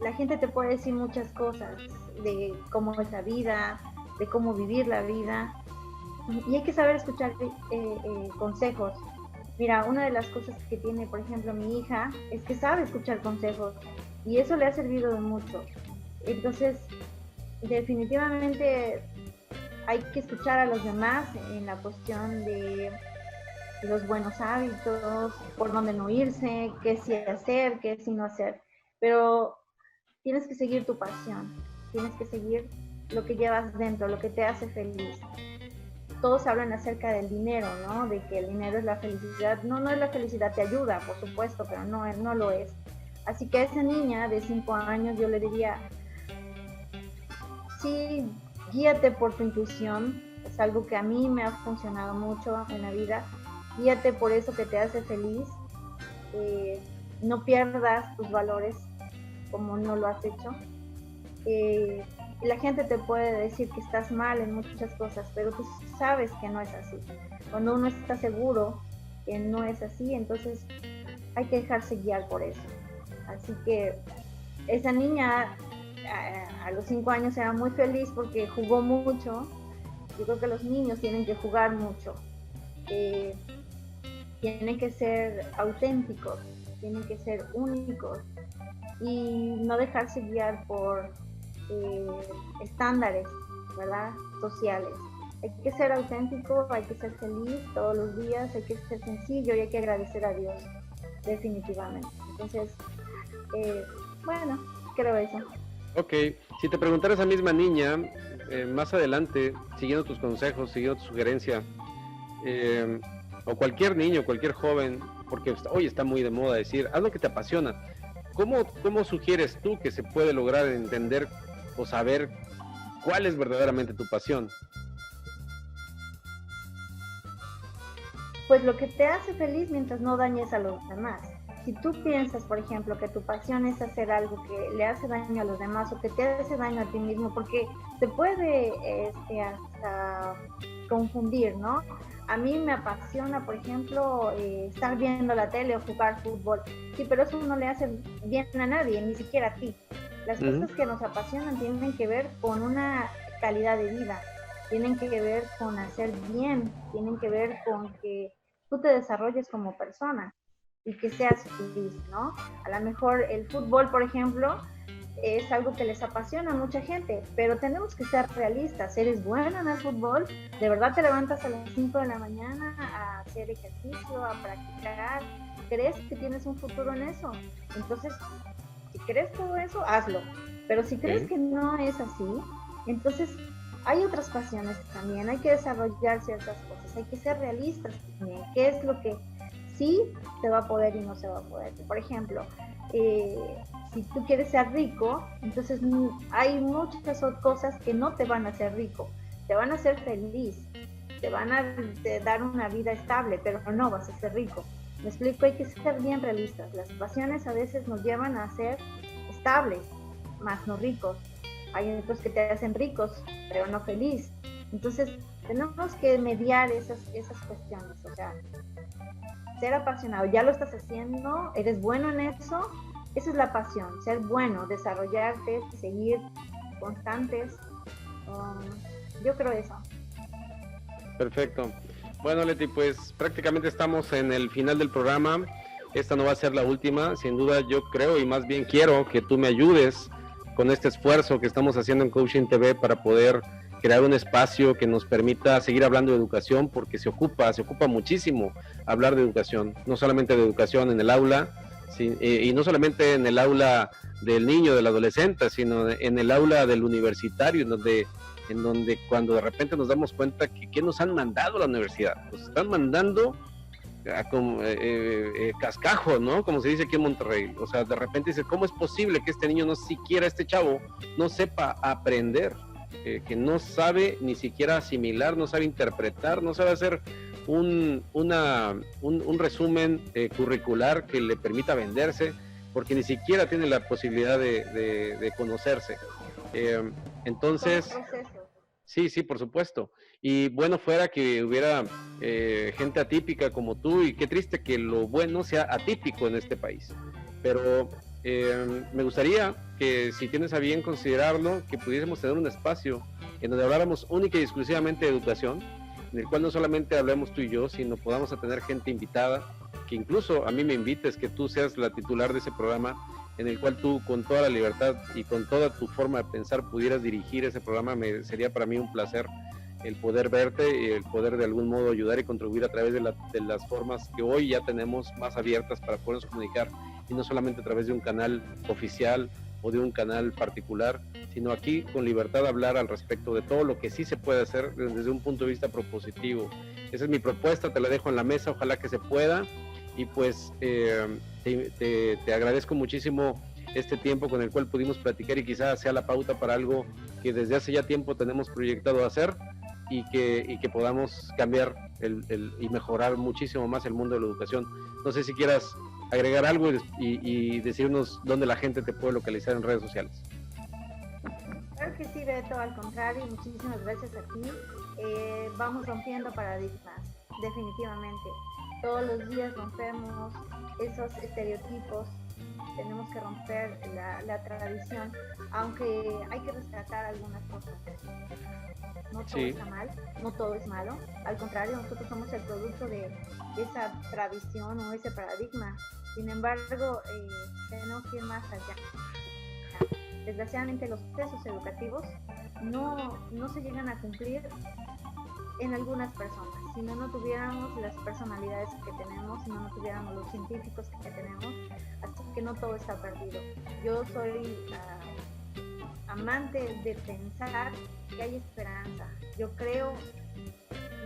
La gente te puede decir muchas cosas de cómo es la vida, de cómo vivir la vida, y hay que saber escuchar consejos. Mira, una de las cosas que tiene, por ejemplo, mi hija, es que sabe escuchar consejos, y eso le ha servido de mucho. Entonces, definitivamente hay que escuchar a los demás en la cuestión de los buenos hábitos, por dónde no irse, qué sí hacer, qué sí no hacer. Pero tienes que seguir tu pasión, tienes que seguir lo que llevas dentro, lo que te hace feliz. Todos hablan acerca del dinero, ¿no? De que el dinero es la felicidad. No es la felicidad, te ayuda, por supuesto, pero no lo es. Así que a esa niña de 5 años yo le diría, sí, guíate por tu intuición, es algo que a mí me ha funcionado mucho en la vida, guíate por eso que te hace feliz, no pierdas tus valores como no lo has hecho. La gente te puede decir que estás mal en muchas cosas, pero tú sabes que no es así. Cuando uno está seguro que no es así, entonces hay que dejarse guiar por eso. Así que esa niña a los 5 años era muy feliz porque jugó mucho. Yo creo que los niños tienen que jugar mucho, tienen que ser auténticos, tienen que ser únicos y no dejarse guiar por estándares, ¿verdad? Sociales. Hay que ser auténtico, hay que ser feliz todos los días, hay que ser sencillo y hay que agradecer a Dios, definitivamente. Entonces, bueno, creo eso. Ok, si te preguntara esa misma niña, más adelante, siguiendo tus consejos, siguiendo tu sugerencia, o cualquier niño, cualquier joven, porque hoy está muy de moda decir, haz lo que te apasiona. ¿Cómo sugieres tú que se puede lograr entender o saber cuál es verdaderamente tu pasión? Pues lo que te hace feliz mientras no dañes a los demás. Si tú piensas, por ejemplo, que tu pasión es hacer algo que le hace daño a los demás o que te hace daño a ti mismo, porque te puede hasta confundir, ¿no? A mí me apasiona, por ejemplo, estar viendo la tele o jugar fútbol. Sí, pero eso no le hace bien a nadie, ni siquiera a ti. Las cosas que nos apasionan tienen que ver con una calidad de vida, tienen que ver con hacer bien, tienen que ver con que tú te desarrolles como persona y que seas feliz, ¿no? A lo mejor el fútbol, por ejemplo, es algo que les apasiona a mucha gente, pero tenemos que ser realistas. ¿Eres bueno en el fútbol? ¿De verdad te levantas a las 5 de la mañana a hacer ejercicio, a practicar? ¿Crees que tienes un futuro en eso? Entonces, si crees todo eso, hazlo. Pero si crees que no es así, entonces hay otras pasiones también. Hay que desarrollar ciertas cosas, hay que ser realistas también. ¿Qué es lo que sí se va a poder y no se va a poder? Por ejemplo, si tú quieres ser rico, entonces hay muchas cosas que no te van a hacer rico, te van a hacer feliz, te van a dar una vida estable, pero no vas a ser rico. Me explico, hay que ser bien realistas. Las pasiones a veces nos llevan a ser estables, más no ricos. Hay otros que te hacen ricos, pero no feliz. Entonces, tenemos que mediar esas cuestiones. O sea, ser apasionado, ya lo estás haciendo, eres bueno en eso, esa es la pasión, ser bueno, desarrollarte, seguir constantes. Yo creo eso. Perfecto. Bueno, Leti, pues prácticamente estamos en el final del programa. Esta no va a ser la última. Sin duda, yo creo y más bien quiero que tú me ayudes con este esfuerzo que estamos haciendo en Coaching TV para poder crear un espacio que nos permita seguir hablando de educación, porque se ocupa muchísimo hablar de educación, no solamente de educación en el aula, y no solamente en el aula del niño, del adolescente, sino en el aula del universitario, en donde cuando de repente nos damos cuenta que nos han mandado a la universidad, nos están mandando como cascajo, ¿no? Como se dice aquí en Monterrey. O sea, de repente dice, ¿cómo es posible que este niño no siquiera, este chavo, no sepa aprender? Que no sabe ni siquiera asimilar, no sabe interpretar, no sabe hacer un resumen curricular que le permita venderse, porque ni siquiera tiene la posibilidad de conocerse. Entonces, sí, por supuesto. Y bueno, fuera que hubiera gente atípica como tú, y qué triste que lo bueno sea atípico en este país. Pero me gustaría que, si tienes a bien considerarlo, que pudiésemos tener un espacio en donde habláramos única y exclusivamente de educación, en el cual no solamente hablemos tú y yo, sino podamos tener gente invitada, que incluso a mí me invites, que tú seas la titular de ese programa, en el cual tú, con toda la libertad y con toda tu forma de pensar, pudieras dirigir ese programa. Sería para mí un placer el poder verte y el poder de algún modo ayudar y contribuir a través de las formas que hoy ya tenemos más abiertas para podernos comunicar, y no solamente a través de un canal oficial o de un canal particular, sino aquí con libertad de hablar al respecto de todo lo que sí se puede hacer desde un punto de vista propositivo. Esa es mi propuesta, te la dejo en la mesa, ojalá que se pueda. Y pues te agradezco muchísimo este tiempo con el cual pudimos platicar, y quizás sea la pauta para algo que desde hace ya tiempo tenemos proyectado hacer, y que podamos cambiar y mejorar muchísimo más el mundo de la educación. No sé si quieras agregar algo y decirnos dónde la gente te puede localizar en redes sociales. Claro que sí, Beto, al contrario, muchísimas gracias a ti. Vamos rompiendo paradigmas, definitivamente. Todos los días rompemos esos estereotipos, tenemos que romper la tradición, aunque hay que rescatar algunas cosas. No todo está mal, no todo es malo, al contrario, nosotros somos el producto de esa tradición o ese paradigma Sin embargo, tenemos que ir más allá. Desgraciadamente los procesos educativos no se llegan a cumplir en algunas personas. Si no tuviéramos las personalidades que tenemos, si no tuviéramos los científicos que tenemos, así que no todo está perdido. Yo soy amante de pensar que hay esperanza. Yo creo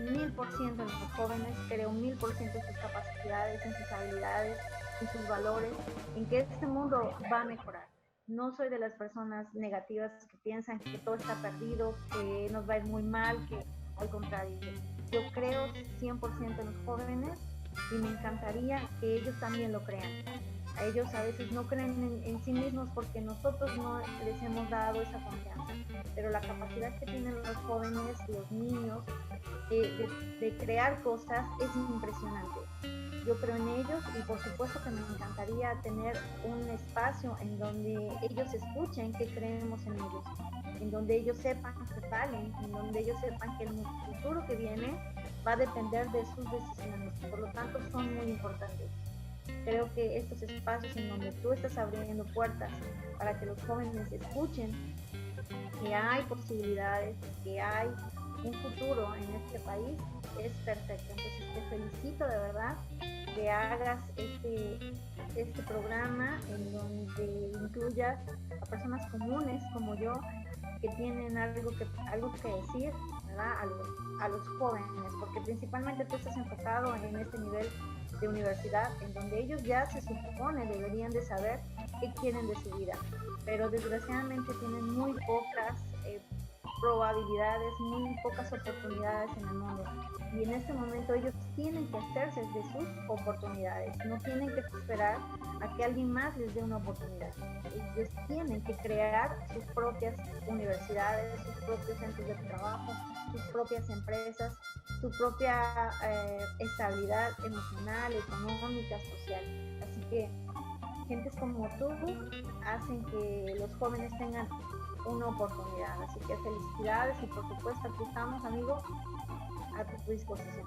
1000% en los jóvenes, creo 1000% en sus capacidades, en sus habilidades, en sus valores, en que este mundo va a mejorar. No soy de las personas negativas que piensan que todo está perdido, que nos va a ir muy mal, que al contrario. Yo creo 100% en los jóvenes y me encantaría que ellos también lo crean. A ellos a veces no creen en sí mismos porque nosotros no les hemos dado esa confianza, pero la capacidad que tienen los jóvenes, los niños, de crear cosas es impresionante. Yo creo en ellos y por supuesto que me encantaría tener un espacio en donde ellos escuchen que creemos en ellos, en donde ellos sepan que valen, en donde ellos sepan que el futuro que viene va a depender de sus decisiones, por lo tanto son muy importantes. Creo que estos espacios en donde tú estás abriendo puertas para que los jóvenes escuchen que hay posibilidades, que hay un futuro en este país, es perfecto. Entonces te felicito de verdad que hagas este programa en donde incluyas a personas comunes como yo que tienen algo que decir, ¿verdad? A los jóvenes, porque principalmente tú estás enfocado en este nivel de universidad en donde ellos ya se supone deberían de saber qué quieren de su vida, pero desgraciadamente tienen muy pocas probabilidades, muy pocas oportunidades en el mundo, y en este momento ellos tienen que hacerse de sus oportunidades, no tienen que esperar a que alguien más les dé una oportunidad. Ellos tienen que crear sus propias universidades, sus propios centros de trabajo, sus propias empresas, su propia estabilidad emocional, económica, social. Así que gentes como tú hacen que los jóvenes tengan una oportunidad. Así que felicidades y por supuesto aquí estamos, amigo, a tu disposición.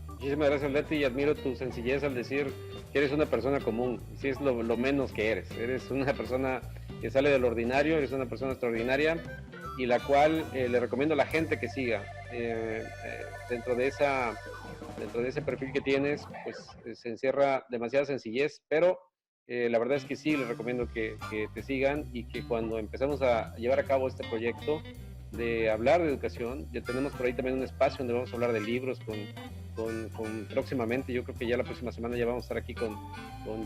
Muchísimas gracias, Leti, y admiro tu sencillez al decir que eres una persona común. Si es lo menos que eres. Eres una persona que sale del ordinario, eres una persona extraordinaria y la cual le recomiendo a la gente que siga. Dentro de ese perfil que tienes, pues se encierra demasiada sencillez, pero la verdad es que sí, les recomiendo que te sigan y que cuando empezamos a llevar a cabo este proyecto de hablar de educación, ya tenemos por ahí también un espacio donde vamos a hablar de libros con próximamente, yo creo que ya la próxima semana ya vamos a estar aquí con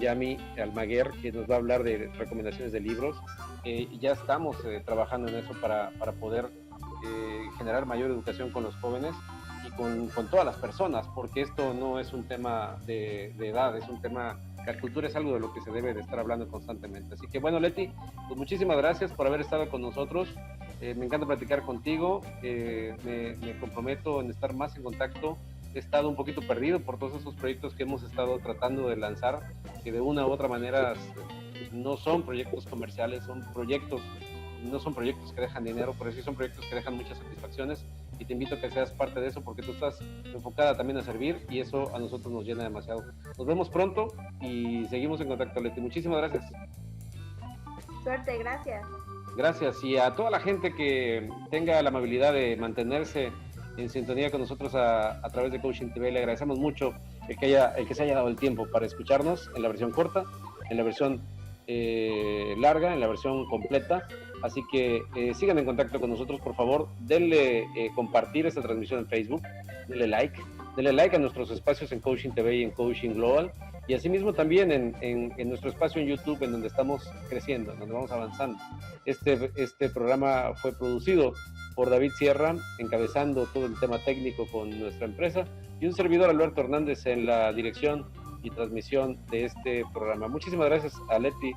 Yami Almaguer, que nos va a hablar de recomendaciones de libros. Ya estamos trabajando en eso para poder generar mayor educación con los jóvenes y con todas las personas, porque esto no es un tema de edad, es un tema, la cultura es algo de lo que se debe de estar hablando constantemente. Así que bueno, Leti, pues muchísimas gracias por haber estado con nosotros. Me encanta platicar contigo, me comprometo en estar más en contacto. He estado un poquito perdido por todos esos proyectos que hemos estado tratando de lanzar, que de una u otra manera no son proyectos comerciales, no son proyectos que dejan dinero, pero sí son proyectos que dejan muchas satisfacciones, y te invito a que seas parte de eso porque tú estás enfocada también a servir y eso a nosotros nos llena demasiado. Nos vemos pronto y seguimos en contacto, Leti. Muchísimas gracias. Suerte, gracias. Gracias, y a toda la gente que tenga la amabilidad de mantenerse en sintonía con nosotros a través de Coaching TV, le agradecemos mucho el que se haya dado el tiempo para escucharnos en la versión corta, en la versión larga, en la versión completa. Así que sigan en contacto con nosotros, por favor, denle compartir esta transmisión en Facebook, denle like a nuestros espacios en Coaching TV y en Coaching Global, y asimismo también en nuestro espacio en YouTube, en donde estamos creciendo, en donde vamos avanzando. Este programa fue producido por David Sierra, encabezando todo el tema técnico con nuestra empresa, y un servidor, Alberto Hernández, en la dirección y transmisión de este programa. Muchísimas gracias a Leti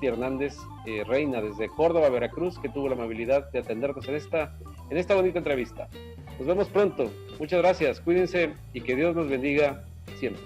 Hernández, Reina, desde Córdoba, Veracruz, que tuvo la amabilidad de atendernos en esta bonita entrevista. Nos vemos pronto. Muchas gracias, cuídense y que Dios nos bendiga siempre.